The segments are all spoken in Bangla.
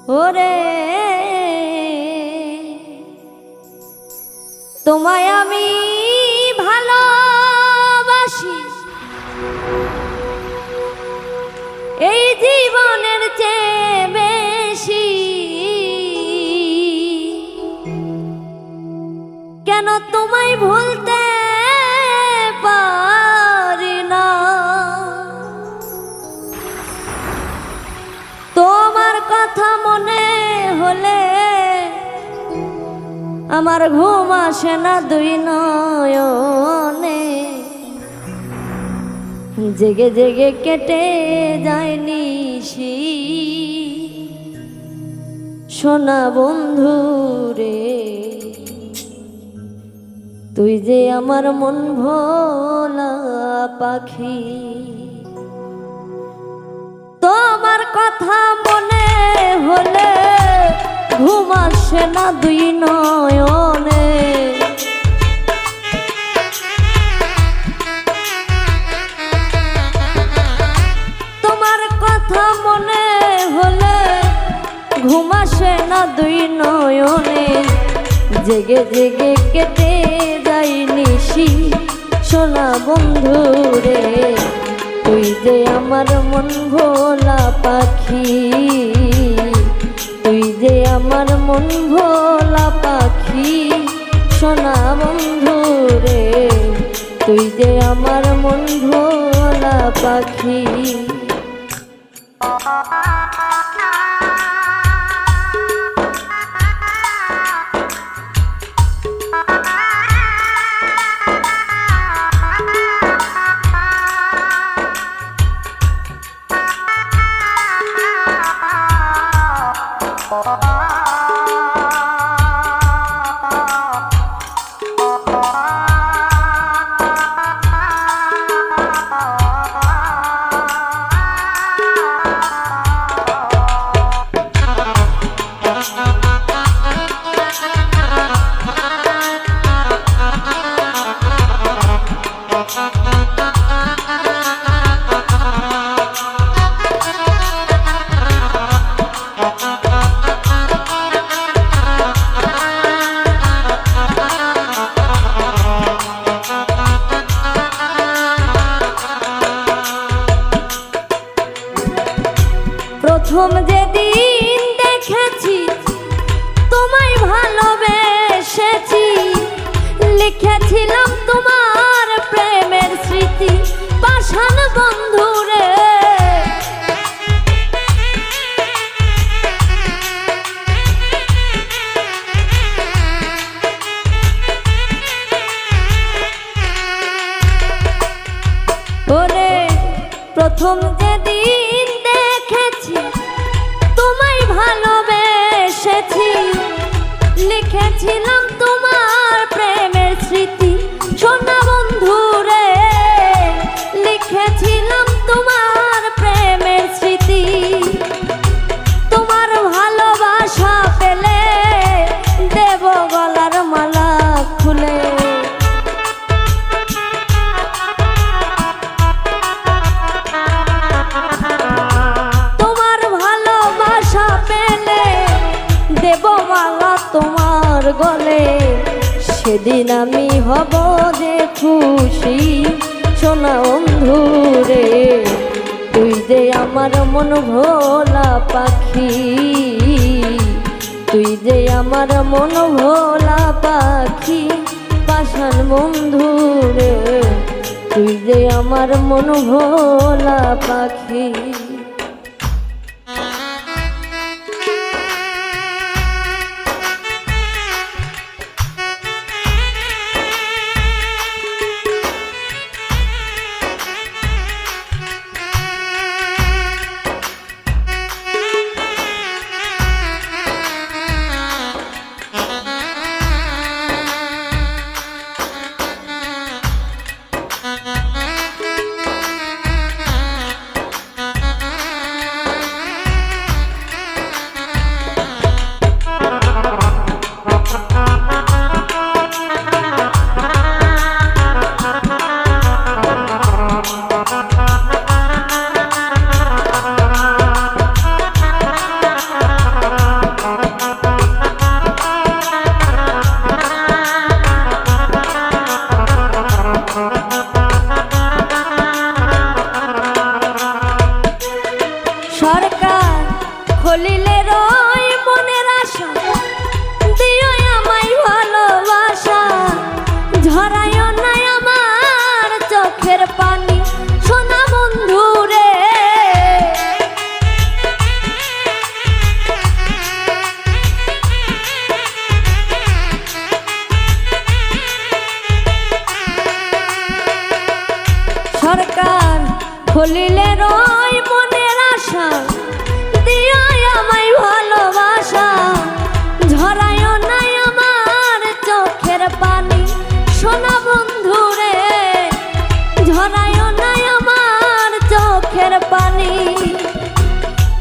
ওরে তোমায় আমি ভালোবাসি এই জীবনের চেয়ে বেশি, কেন তোমায় ভুলতে পারি না। তোমার কথা মনে হলে আমার ঘুম আসে না দুই নয়নে, জেগে জেগে কেটে যায় নিশি। সোনা বন্ধু রে তুই যে আমার মন ভোলা পাখি, তোমার কথা মনে হলে ঘুম আসে না দুই নয়নে, তোমার কথা মনে হলে ঘুম আসে না দুই নয়নে, জেগে জেগে কেটে যাই নিশি। সোনা বন্ধু রে তুই যে আমার মন ভোলা পাখি, তুই যে আমার মন ভোলা পাখি। সোনা বন্ধু রে তুই যে আমার মন ভোলা পাখি। প্রথম যেদিন দেখেছি তোমায় ভালোবেসেছি, লিখেছিলাম তোমার প্রেমের স্মৃতি পাষাণ বন্ধুরে। ওরে প্রথম যেদিন দেখেছি তোমায় ভালোবেসেছি, লিখেছিলাম তোমার প্রেমের স্মৃতি। সোনা বন্ধু রে লিখেছিলাম তোমার প্রেমের স্মৃতি, তোমার ভালোবাসা পেলে দেব গলার মালা খুলে। তোমার গলে সেদিন আমি হব যে খুশি। সোনা বন্ধু রে তুই যে আমার মন ভোলা পাখি, তুই যে আমার মন ভোলা পাখি। পাষাণ বন্ধু রে তুই যে আমার মন ভোলা পাখি। বুকের ওই মনের আশা দিয়া আমায় ভালোবাসা ঝরায়ও নাই আমার চোখের পানি সোনা বন্ধু রে ঝরায়ও নাই আমার চোখের পানি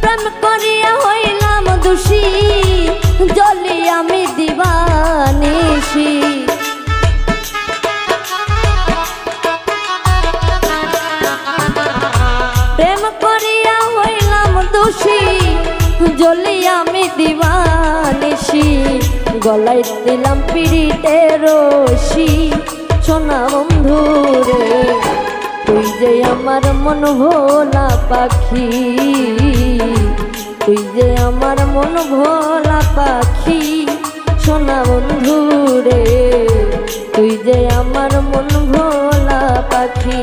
প্রেম করিয়া হইলাম দোষী জ্বলি আমি দিবানিশি প্রেম করিয়া হইলাম দোষী জ্বলি আমি দিবানিশি গলায় দিলাম পিড়িতের রশি সোনা বন্ধু রে তুই যে আমার মন ভোলা পাখি তুই যে আমার মন ভোলা পাখি সোনা বন্ধু রে তুই যে আমার মন ভোলা পাখি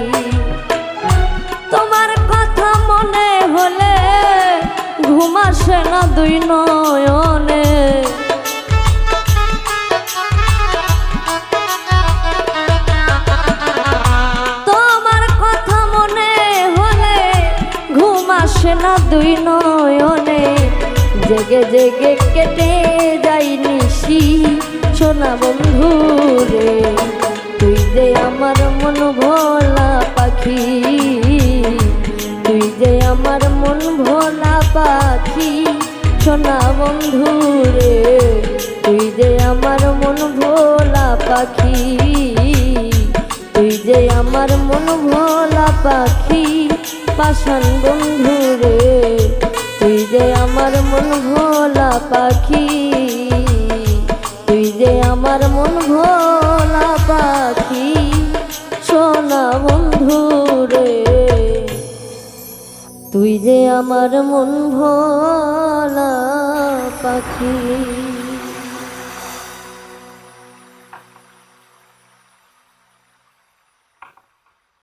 তোমার কথা মনে হলে ঘুম আসে না দুই নয়নে তোমার কথা মনে হলে ঘুম আসে না দুই নয়নে জেগে জেগে কেটে যাই নিশি সোনা বন্ধু রে তুই যে আমার মন ভোলা পাখি তুই যে আমার মন ভোলা পাখি সোনা বন্ধু রে তুই যে আমার মন ভোলা পাখি তুই যে আমার মন ভোলা পাখি পাষাণ বন্ধু রে তুই যে আমার মন ভোলা পাখি তুই যে আমার মন ভোলা পাখি সোনা বন্ধু রে তুই যে আমার মন ভোলা পাখি।